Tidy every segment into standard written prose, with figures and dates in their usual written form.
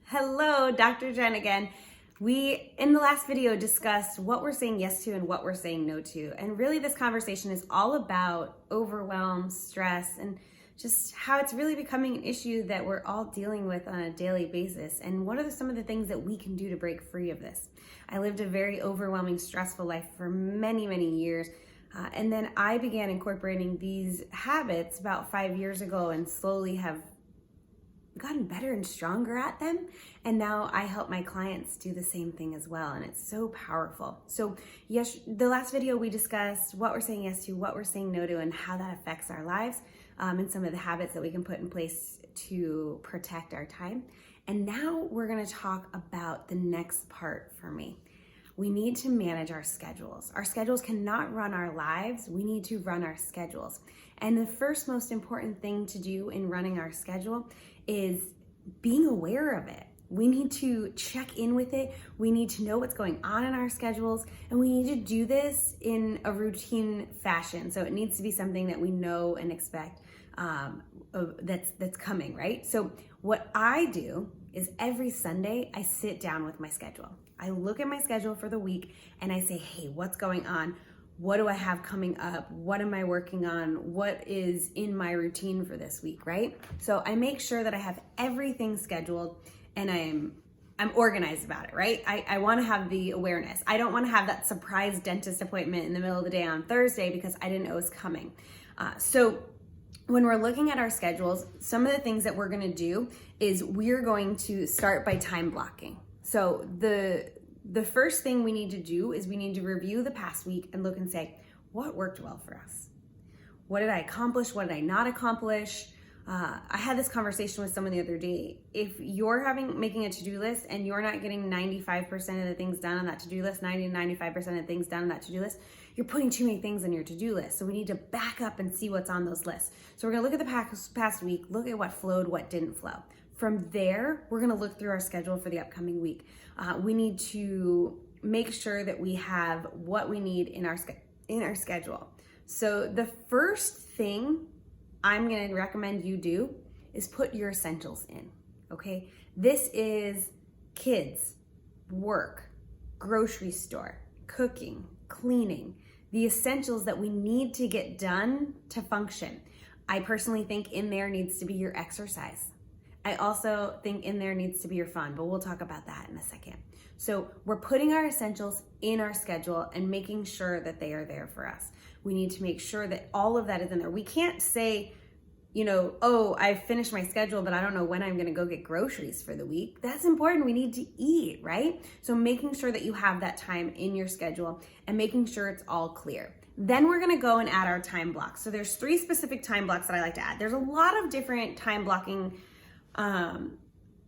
Hello, Dr. Jen again. We, in the last video, discussed what we're saying yes to and what we're saying no to. And really this conversation is all about overwhelm, stress, and just how it's really becoming an issue that we're all dealing with on a daily basis. And what are some of the things that we can do to break free of this? I lived a very overwhelming, stressful life for many, many years. And then I began incorporating these habits about 5 years ago and slowly have gotten better and stronger at them. And now I help my clients do the same thing as well. And it's so powerful. So yes, the last video we discussed what we're saying yes to, what we're saying no to, and how that affects our lives, and some of the habits that we can put in place to protect our time. And now we're going to talk about the next part for me. We need to manage our schedules. Our schedules cannot run our lives. We need to run our schedules. And the first most important thing to do in running our schedule is being aware of it. We need to check in with it. We need to know what's going on in our schedules, and we need to do this in a routine fashion. So it needs to be something that we know and expect that's coming, right? So what I do is every Sunday, I sit down with my schedule. I look at my schedule for the week and I say, hey, what's going on? What do I have coming up? What am I working on? What is in my routine for this week, right? So I make sure that I have everything scheduled and I'm organized about it, right? I want to have the awareness. I don't want to have that surprise dentist appointment in the middle of the day on Thursday because I didn't know it was coming. So when we're looking at our schedules, some of the things that we're going to do is we're going to start by time blocking. So the first thing we need to do is we need to review the past week and look and say, what worked well for us? What did I accomplish? What did I not accomplish? I had this conversation with someone the other day. If you're making a to-do list and you're not getting 95% of the things done on that to-do list, 95% of the things done on that to-do list, you're putting too many things on your to-do list. So we need to back up and see what's on those lists. So we're gonna look at the past week, look at what flowed, what didn't flow. From there, we're gonna look through our schedule for the upcoming week. We need to make sure that we have what we need in our schedule. So the first thing I'm gonna recommend you do is put your essentials in, okay? This is kids, work, grocery store, cooking, cleaning, the essentials that we need to get done to function. I personally think in there needs to be your exercise. I also think in there needs to be your fun, but we'll talk about that in a second. So we're putting our essentials in our schedule and making sure that they are there for us. We need to make sure that all of that is in there. We can't say, oh, I finished my schedule, but I don't know when I'm gonna go get groceries for the week. That's important, we need to eat, right? So making sure that you have that time in your schedule and making sure it's all clear. Then we're gonna go and add our time blocks. So there's 3 specific time blocks that I like to add. There's a lot of different time blocking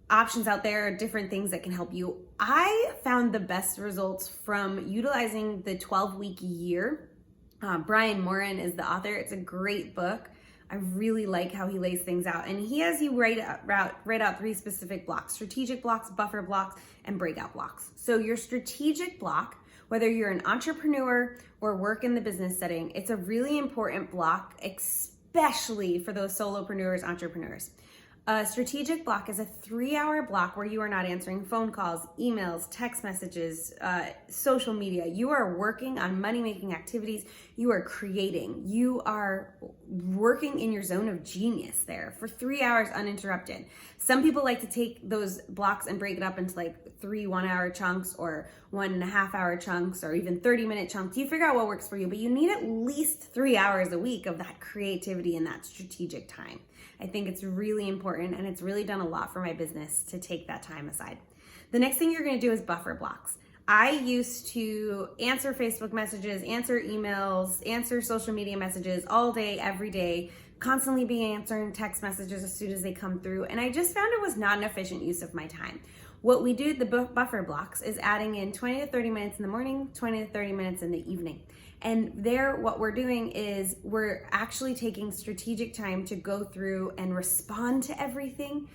options out there, different things that can help you. I found the best results from utilizing the 12-week year. Brian Moran is the author. It's a great book. I really like how he lays things out. And he has you write out 3 specific blocks: strategic blocks, buffer blocks, and breakout blocks. So your strategic block, whether you're an entrepreneur or work in the business setting, it's a really important block, especially for those solopreneurs, entrepreneurs. A strategic block is a 3-hour block where you are not answering phone calls, emails, text messages, social media. You are working on money-making activities. You are creating. You are working in your zone of genius there for 3 hours uninterrupted. Some people like to take those blocks and break it up into like 3 1-hour chunks or 1.5-hour chunks or even 30-minute chunks. You figure out what works for you, but you need at least 3 hours a week of that creativity and that strategic time. I think it's really important, and it's really done a lot for my business to take that time aside. The next thing you're gonna do is buffer blocks. I used to answer Facebook messages, answer emails, answer social media messages all day, every day, constantly be answering text messages as soon as they come through, and I just found it was not an efficient use of my time. What we do, the buffer blocks, is adding in 20 to 30 minutes in the morning, 20 to 30 minutes in the evening. And there, what we're doing is we're actually taking strategic time to go through and respond to everything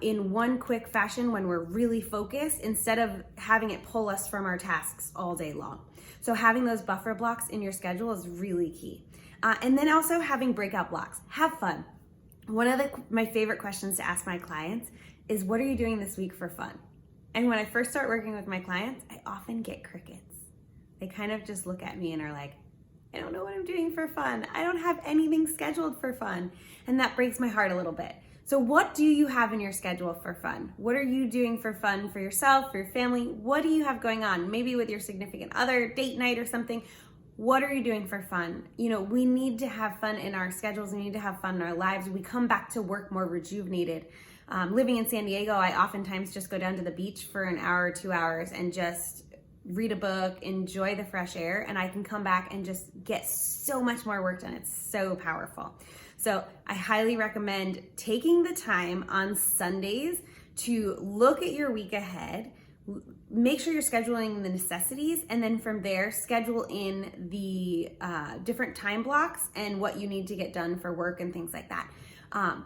in one quick fashion when we're really focused, instead of having it pull us from our tasks all day long. So having those buffer blocks in your schedule is really key. And then also having breakout blocks. Have fun. One of my favorite questions to ask my clients is, what are you doing this week for fun? And when I first start working with my clients, I often get crickets. They kind of just look at me and are like, I don't know what I'm doing for fun. I don't have anything scheduled for fun. And that breaks my heart a little bit. So what do you have in your schedule for fun? What are you doing for fun for yourself, for your family? What do you have going on? Maybe with your significant other, date night or something. What are you doing for fun? You know, we need to have fun in our schedules. We need to have fun in our lives. We come back to work more rejuvenated. Living in San Diego, I oftentimes just go down to the beach for an hour or 2 hours and just read a book, enjoy the fresh air, and I can come back and just get so much more work done. It's so powerful. So I highly recommend taking the time on Sundays to look at your week ahead, make sure you're scheduling the necessities, and then from there, schedule in the different time blocks and what you need to get done for work and things like that.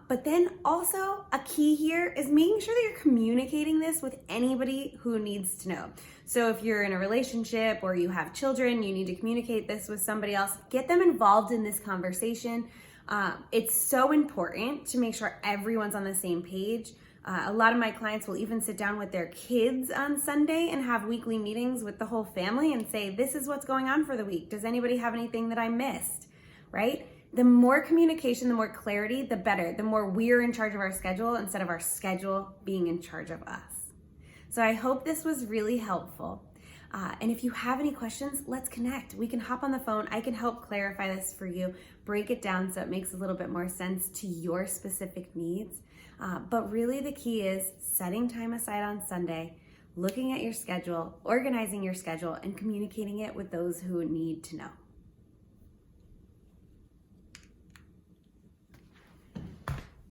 But then also a key here is making sure that you're communicating this with anybody who needs to know. So if you're in a relationship or you have children, you need to communicate this with somebody else, get them involved in this conversation. It's so important to make sure everyone's on the same page. A lot of my clients will even sit down with their kids on Sunday and have weekly meetings with the whole family and say, this is what's going on for the week. Does anybody have anything that I missed, right? The more communication, the more clarity, the better. The more we're in charge of our schedule instead of our schedule being in charge of us. So I hope this was really helpful. And if you have any questions, let's connect. We can hop on the phone. I can help clarify this for you, break it down so it makes a little bit more sense to your specific needs. But really the key is setting time aside on Sunday, looking at your schedule, organizing your schedule, and communicating it with those who need to know.